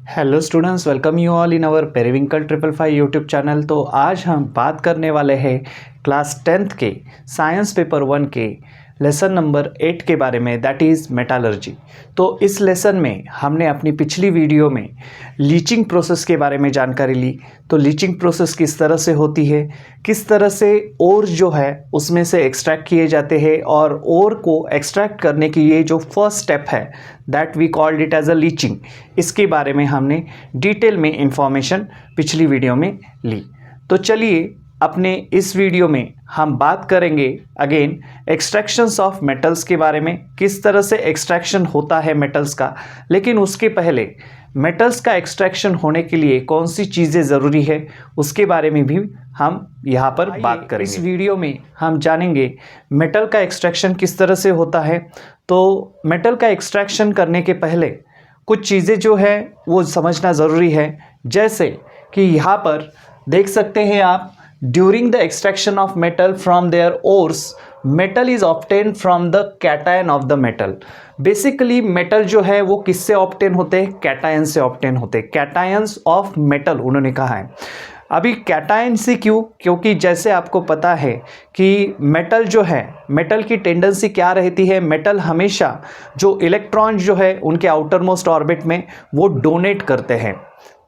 Hello students, welcome you all in our periwinkle 555 YouTube channel. तो आज हम बात करने वाले हैं क्लास 10th के साइंस पेपर 1 के लेसन नंबर 8 के बारे में, दैट इज़ मेटालर्जी। तो इस लेसन में हमने अपनी पिछली वीडियो में लीचिंग प्रोसेस के बारे में जानकारी ली। तो लीचिंग प्रोसेस किस तरह से होती है, किस तरह से ओर जो है उसमें से एक्सट्रैक्ट किए जाते हैं, और ओर को एक्सट्रैक्ट करने की ये जो फर्स्ट स्टेप है that we called it as a leaching, इसके बारे में हमने डिटेल में इंफॉर्मेशन पिछली वीडियो में ली। तो चलिए अपने इस वीडियो में हम बात करेंगे अगेन एक्सट्रैक्शंस ऑफ मेटल्स के बारे में, किस तरह से एक्सट्रैक्शन होता है मेटल्स का। लेकिन उसके पहले मेटल्स का एक्सट्रैक्शन होने के लिए कौन सी चीज़ें ज़रूरी है उसके बारे में भी हम यहाँ पर बात करेंगे। इस वीडियो में हम जानेंगे मेटल का एक्सट्रैक्शन किस तरह से होता है। तो मेटल का एक्सट्रैक्शन करने के पहले कुछ चीज़ें जो है वो समझना ज़रूरी है, जैसे कि यहाँ पर देख सकते हैं आप, during the extraction of metal from their ores metal is obtain from the cation of the metal. Basically metal जो है वो किससे ऑब्टेन होते हैं, कैटायन से ऑब्टेन होते हैं, कैटायंस ऑफ मेटल उन्होंने कहा है। अभी कैटायन से क्यों, क्योंकि जैसे आपको पता है कि मेटल जो है, मेटल की टेंडेंसी क्या रहती है, मेटल हमेशा जो इलेक्ट्रॉन जो है उनके आउटर मोस्ट ऑर्बिट में वो डोनेट करते हैं।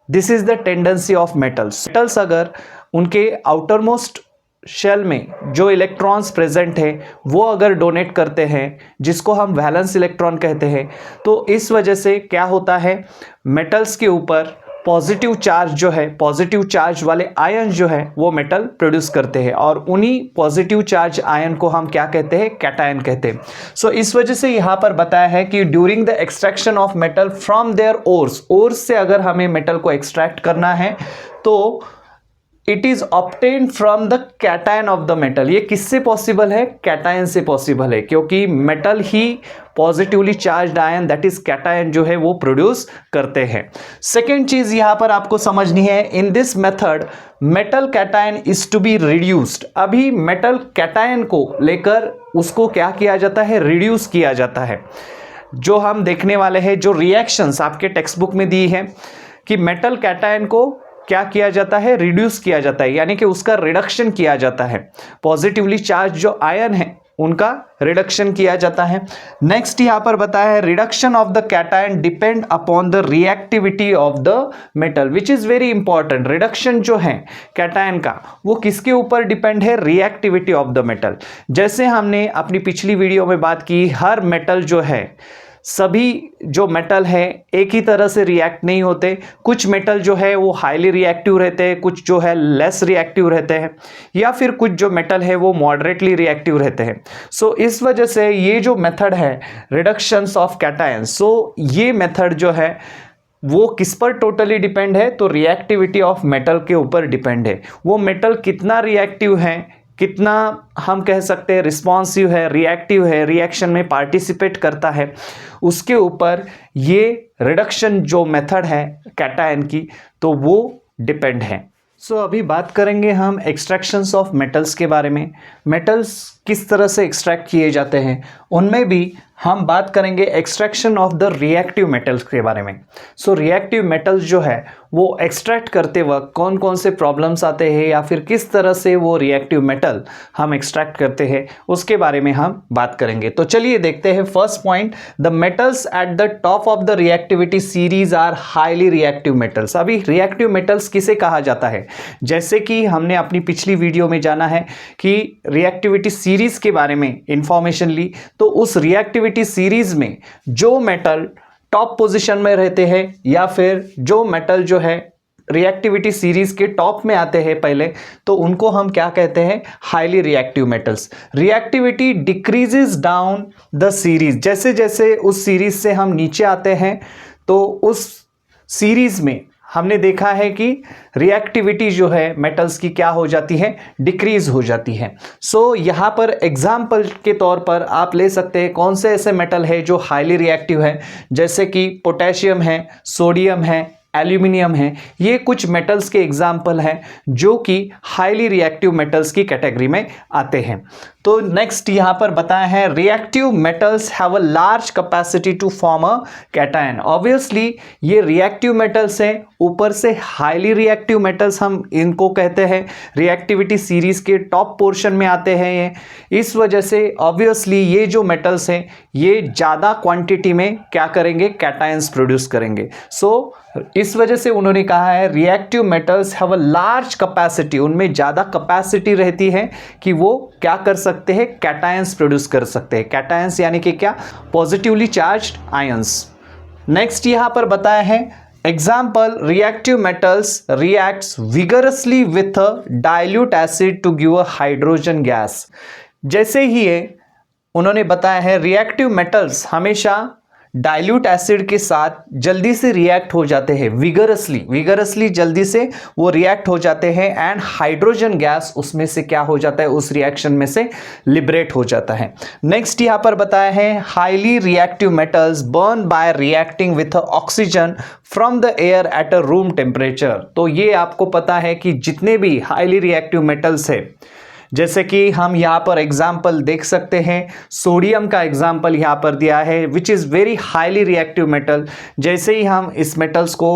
This is the tendency of metals. Metals अगर उनके आउटर मोस्ट शेल में जो इलेक्ट्रॉन्स प्रेजेंट है वो अगर डोनेट करते हैं, जिसको हम वैलेंस इलेक्ट्रॉन कहते हैं, तो इस वजह से क्या होता है, मेटल्स के ऊपर पॉजिटिव चार्ज जो है, पॉजिटिव चार्ज वाले आयन जो है वो मेटल प्रोड्यूस करते हैं, और उन्हीं पॉजिटिव चार्ज आयन को हम क्या कहते हैं, कैटायन कहते हैं। सो इस वजह से यहाँ पर बताया है कि during the extraction of metal from their ores, ores से अगर हमें मेटल को एक्सट्रैक्ट करना है तो it is obtain from the cation of the metal. ये किससे पॉसिबल है, कैटायन से पॉसिबल है, क्योंकि मेटल ही positively charged ion that is cation जो है वो प्रोड्यूस करते हैं। सेकेंड चीज यहां पर आपको समझनी है, in this method metal cation is to be reduced. अभी मेटल कैटायन को लेकर उसको क्या किया जाता है, रिड्यूस किया जाता है। जो हम देखने वाले हैं, जो रिएक्शंस आपके टेक्स्ट बुक में दी है कि मेटल कैटायन को क्या किया जाता है, रिड्यूस किया जाता है, यानी कि उसका रिडक्शन किया जाता है। पॉजिटिवली चार्ज जो आयन है उनका रिडक्शन किया जाता है। नेक्स्ट यहां पर बताया है, reduction of the cation depend upon the reactivity of the metal, which is very important. Reduction जो है कैटायन का वो किसके ऊपर डिपेंड है, रिएक्टिविटी ऑफ द मेटल। जैसे हमने अपनी पिछली वीडियो में बात की, हर मेटल जो है, सभी जो मेटल है एक ही तरह से रिएक्ट नहीं होते। कुछ मेटल जो है वो हाईली रिएक्टिव रहते हैं, कुछ जो है लेस रिएक्टिव रहते हैं, या फिर कुछ जो मेटल है वो मॉडरेटली रिएक्टिव रहते हैं। सो इस वजह से ये जो मेथड है रिडक्शंस ऑफ कैटायन, सो ये मेथड जो है वो किस पर टोटली डिपेंड है, तो रिएक्टिविटी ऑफ मेटल के ऊपर डिपेंड है। वो मेटल कितना रिएक्टिव है, कितना हम कह सकते हैं रिस्पॉन्सिव है, रिएक्टिव है, रिएक्शन में पार्टिसिपेट करता है, उसके ऊपर ये रिडक्शन जो मेथड है कैटायन की तो वो डिपेंड है। सो अभी बात करेंगे हम एक्सट्रैक्शंस ऑफ मेटल्स के बारे में। मेटल्स किस तरह से एक्सट्रैक्ट किए जाते हैं, उनमें भी हम बात करेंगे extraction of the reactive metals के बारे में। सो रिएक्टिव मेटल्स जो है वो एक्सट्रैक्ट करते वक्त कौन कौन से प्रॉब्लम्स आते हैं, या फिर किस तरह से वो रिएक्टिव मेटल हम एक्सट्रैक्ट करते हैं, उसके बारे में हम बात करेंगे। तो चलिए देखते हैं first point, the metals at the top of the reactivity series are highly reactive metals. अभी रिएक्टिव मेटल्स किसे कहा जाता है, जैसे कि हमने अपनी पिछली वीडियो में जाना है कि रिएक्टिविटी सीरीज के बारे में इंफॉर्मेशन ली, तो उस रिएक्टिविटी सीरीज में जो मेटल टॉप पोजीशन में रहते हैं, या फिर जो मेटल जो है रिएक्टिविटी सीरीज के टॉप में आते हैं पहले, तो उनको हम क्या कहते हैं, highly reactive metals. Reactivity decreases down the series, जैसे जैसे उस सीरीज से हम नीचे आते हैं तो उस सीरीज में हमने देखा है कि रिएक्टिविटी जो है मेटल्स की क्या हो जाती है, डिक्रीज हो जाती है। सो यहाँ पर एग्जाम्पल के तौर पर आप ले सकते हैं कौन से ऐसे मेटल है जो हाईली रिएक्टिव है, जैसे कि पोटेशियम है, सोडियम है, एल्यूमिनियम है, ये कुछ मेटल्स के एग्जाम्पल हैं जो कि हाईली रिएक्टिव मेटल्स की कैटेगरी में आते हैं। तो नेक्स्ट यहां पर बताया है reactive metals have a large capacity to form a cation. Obviously ये रिएक्टिव मेटल्स हैं, ऊपर से हाईली रिएक्टिव मेटल्स हम इनको कहते हैं, रिएक्टिविटी सीरीज के टॉप पोर्शन में आते हैं ये। इस वजह से ऑब्वियसली ये जो मेटल्स हैं ये ज़्यादा क्वांटिटी में क्या करेंगे, कैटायंस प्रोड्यूस करेंगे। सो इस वजह से उन्होंने कहा है reactive metals have a large capacity, उनमें ज़्यादा कैपेसिटी रहती है कि वो क्या कर सकते हैं, कैटायंस प्रोड्यूस कर सकते हैं। कैटायंस यानी कि क्या, पॉजिटिवली चार्ज्ड आयंस। नेक्स्ट यहां पर बताया है example reactive metals reacts vigorously with a dilute acid to give a hydrogen gas. जैसे ही ये उन्होंने बताया है रिएक्टिव मेटल्स हमेशा डाइल्यूट एसिड के साथ जल्दी से रिएक्ट हो जाते हैं, विगरसली जल्दी से वो रिएक्ट हो जाते हैं एंड हाइड्रोजन गैस उसमें से क्या हो जाता है, उस रिएक्शन में से लिबरेट हो जाता है। नेक्स्ट यहां पर बताया है highly reactive metals burn bye reacting with oxygen from the air at a room temperature. तो ये आपको पता है कि जितने भी हाईली रिएक्टिव मेटल्स है, जैसे कि हम यहाँ पर एग्जाम्पल देख सकते हैं, सोडियम का एग्जाम्पल यहाँ पर दिया है which is very highly reactive metal. जैसे ही हम इस मेटल्स को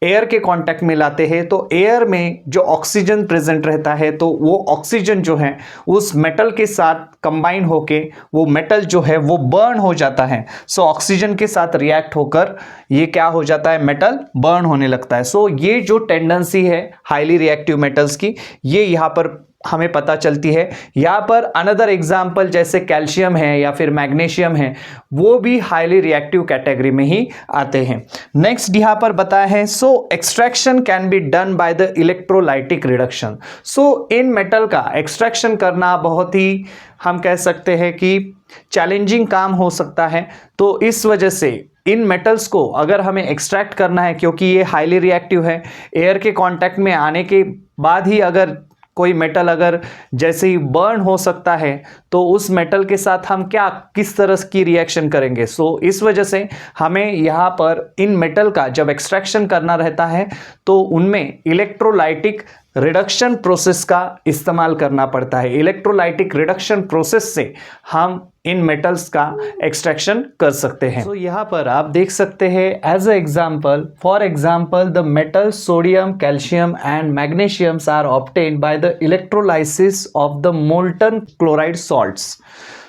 एयर के कांटेक्ट में लाते हैं तो एयर में जो ऑक्सीजन प्रेजेंट रहता है तो वो ऑक्सीजन जो है उस मेटल के साथ कंबाइन होके वो मेटल जो है वो बर्न हो जाता है। सो ऑक्सीजन के साथ रिएक्ट होकर ये क्या हो जाता है, मेटल बर्न होने लगता है। सो ये जो टेंडेंसी है हाईली रिएक्टिव मेटल्स की, ये यहाँ पर हमें पता चलती है। यहाँ पर अनदर एग्जाम्पल जैसे कैल्शियम है या फिर मैग्नीशियम है, वो भी हाईली रिएक्टिव कैटेगरी में ही आते हैं। नेक्स्ट यहाँ पर बताया है so extraction can be done by the electrolytic reduction. So इन मेटल का एक्सट्रैक्शन करना बहुत ही, हम कह सकते हैं कि चैलेंजिंग काम हो सकता है। तो इस वजह से इन मेटल्स को अगर हमें एक्सट्रैक्ट करना है, क्योंकि ये हाईली रिएक्टिव है, एयर के कांटेक्ट में आने के बाद ही अगर कोई मेटल अगर जैसे ही बर्न हो सकता है तो उस मेटल के साथ हम क्या, किस तरह की रिएक्शन करेंगे। सो इस वजह से हमें यहाँ पर इन मेटल का जब एक्सट्रैक्शन करना रहता है तो उनमें इलेक्ट्रोलाइटिक रिडक्शन प्रोसेस का इस्तेमाल करना पड़ता है। इलेक्ट्रोलाइटिक रिडक्शन प्रोसेस से हम इन मेटल्स का एक्सट्रैक्शन कर सकते हैं। तो यहाँ पर आप देख सकते हैं as a example, for example the metal sodium, calcium and magnesiums are obtained by the electrolysis of the molten chloride salts.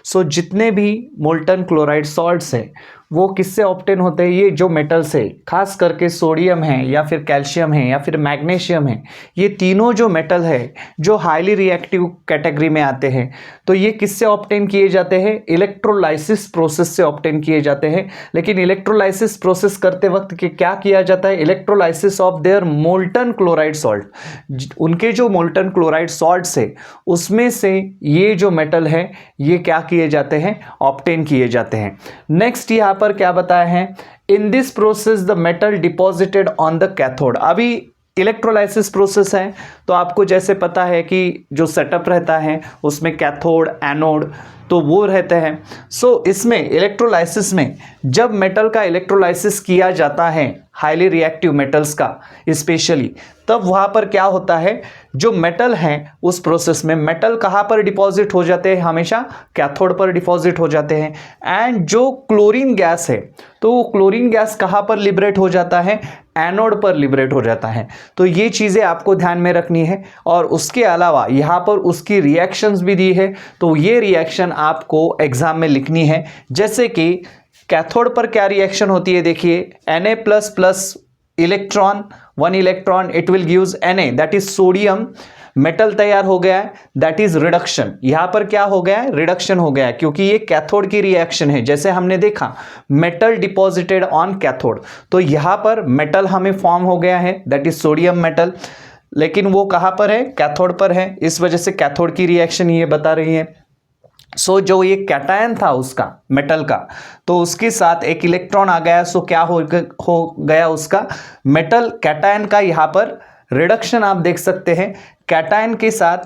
So जितने भी मोल्टन क्लोराइड सॉल्ट्स हैं वो किससे ऑब्टेन होते हैं, ये जो मेटल्स है, खास करके सोडियम है या फिर कैल्शियम है या फिर मैग्नीशियम है, ये तीनों जो मेटल है जो हाईली रिएक्टिव कैटेगरी में आते हैं, तो ये किससे ऑब्टेन किए जाते हैं, इलेक्ट्रोलाइसिस प्रोसेस से ऑब्टेन किए जाते हैं। लेकिन इलेक्ट्रोलाइसिस प्रोसेस करते वक्त क्या किया जाता है, electrolysis of their molten chloride salt, उनके जो मोल्टन क्लोराइड सॉल्ट्स है उसमें से ये जो मेटल है ये क्या किए जाते हैं, ऑब्टेन किए जाते हैं। नेक्स्ट यहाँ पर क्या बताया है, in this process the metal deposited on the cathode. अभी इलेक्ट्रोलाइसिस प्रोसेस है तो आपको जैसे पता है कि जो सेटअप रहता है उसमें कैथोड, एनोड तो वो रहते हैं। सो इसमें इलेक्ट्रोलाइसिस में जब मेटल का इलेक्ट्रोलाइसिस किया जाता है, हाईली रिएक्टिव मेटल्स का स्पेशली, तब वहाँ पर क्या होता है, जो मेटल हैं उस प्रोसेस में मेटल कहाँ पर डिपॉजिट हो जाते हैं, हमेशा कैथोड पर डिपॉजिट हो जाते हैं। एंड जो क्लोरीन गैस है तो वो क्लोरीन गैस कहाँ पर लिबरेट हो जाता है, एनोड पर लिबरेट हो जाता है। तो ये चीज़ें आपको ध्यान में रखनी है। और उसके अलावा यहाँ पर उसकी रिएक्शंस भी दी है, तो ये रिएक्शन आपको एग्जाम में लिखनी है। जैसे कि कैथोड पर क्या रिएक्शन होती है, देखिए Na++ electron, 1 electron, it will gives Na, that is sodium, metal तैयार हो गया है, दैट इज रिडक्शन। यहां पर क्या हो गया है, रिडक्शन हो गया है, क्योंकि ये कैथोड की रिएक्शन है। जैसे हमने देखा मेटल डिपॉजिटेड ऑन कैथोड, तो यहां पर मेटल हमें फॉर्म हो गया है, दैट इज सोडियम मेटल, लेकिन वो कहां पर है, कैथोड पर है। इस वजह से कैथोड की रिएक्शन ये बता रही है। सो जो ये कैटायन था उसका, मेटल का, तो उसके साथ एक इलेक्ट्रॉन आ गया। सो क्या हो गया उसका, मेटल कैटायन का यहाँ पर रिडक्शन आप देख सकते हैं। कैटायन के साथ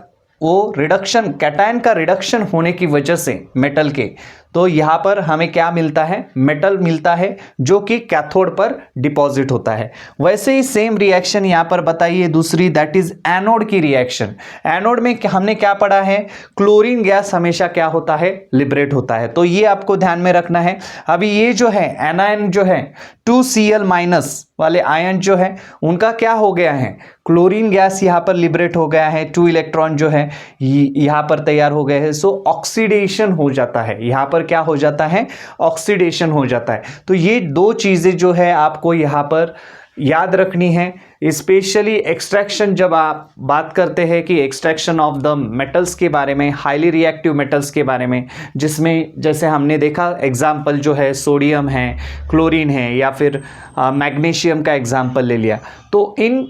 वो रिडक्शन, कैटायन का रिडक्शन होने की वजह से मेटल के, तो यहाँ पर हमें क्या मिलता है, मेटल मिलता है जो कि कैथोड पर डिपॉजिट होता है। वैसे ही सेम रिएक्शन यहाँ पर बताइए दूसरी, दैट इज एनोड की रिएक्शन। एनोड में हमने क्या पढ़ा है, क्लोरीन गैस हमेशा क्या होता है, लिबरेट होता है, तो ये आपको ध्यान में रखना है। अभी ये जो है एनायन जो है 2Cl- वाले आयन जो है उनका क्या हो गया है, क्लोरीन गैस यहाँ पर लिबरेट हो गया है, 2 इलेक्ट्रॉन जो है यहाँ पर तैयार हो गए हैं, सो ऑक्सीडेशन हो जाता है, यहाँ पर क्या हो जाता है, ऑक्सीडेशन हो जाता है। तो ये दो चीजें जो है आपको यहाँ पर याद रखनी है। स्पेशली एक्सट्रैक्शन, जब आप बात करते हैं कि एक्सट्रैक्शन ऑफ द मेटल्स के बारे में, हाईली रिएक्टिव मेटल्स के बारे में, जिसमें जैसे हमने देखा एग्जाम्पल जो है सोडियम है, क्लोरीन है, या फिर मैग्नीशियम का एग्जाम्पल ले लिया, तो इन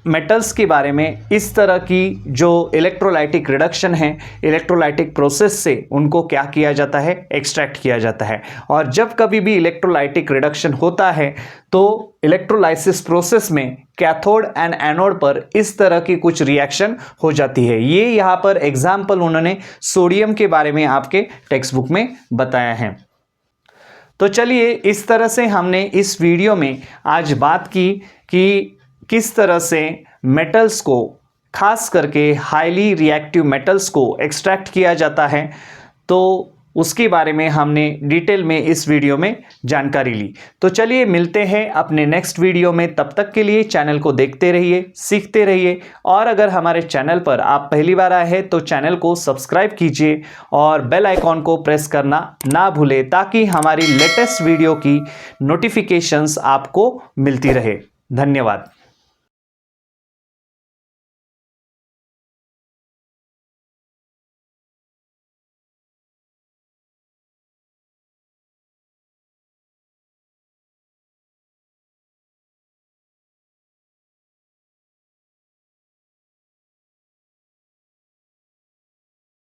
मेटल्स के बारे में इस तरह की जो इलेक्ट्रोलाइटिक रिडक्शन है, इलेक्ट्रोलाइटिक प्रोसेस से उनको क्या किया जाता है, एक्सट्रैक्ट किया जाता है। और जब कभी भी इलेक्ट्रोलाइटिक रिडक्शन होता है तो इलेक्ट्रोलाइसिस प्रोसेस में कैथोड एंड एनोड पर इस तरह की कुछ रिएक्शन हो जाती है। ये यहाँ पर एग्जाम्पल उन्होंने सोडियम के बारे में आपके टेक्स्ट बुक में बताया है। तो चलिए, इस तरह से हमने इस वीडियो में आज बात की कि किस तरह से मेटल्स को, खास करके हाईली रिएक्टिव मेटल्स को एक्सट्रैक्ट किया जाता है, तो उसके बारे में हमने डिटेल में इस वीडियो में जानकारी ली। तो चलिए मिलते हैं अपने नेक्स्ट वीडियो में, तब तक के लिए चैनल को देखते रहिए, सीखते रहिए, और अगर हमारे चैनल पर आप पहली बार आए हैं तो चैनल को सब्सक्राइब कीजिए और बेल आइकॉन को प्रेस करना ना भूलें, ताकि हमारी लेटेस्ट वीडियो की नोटिफिकेशंस आपको मिलती रहे। धन्यवाद।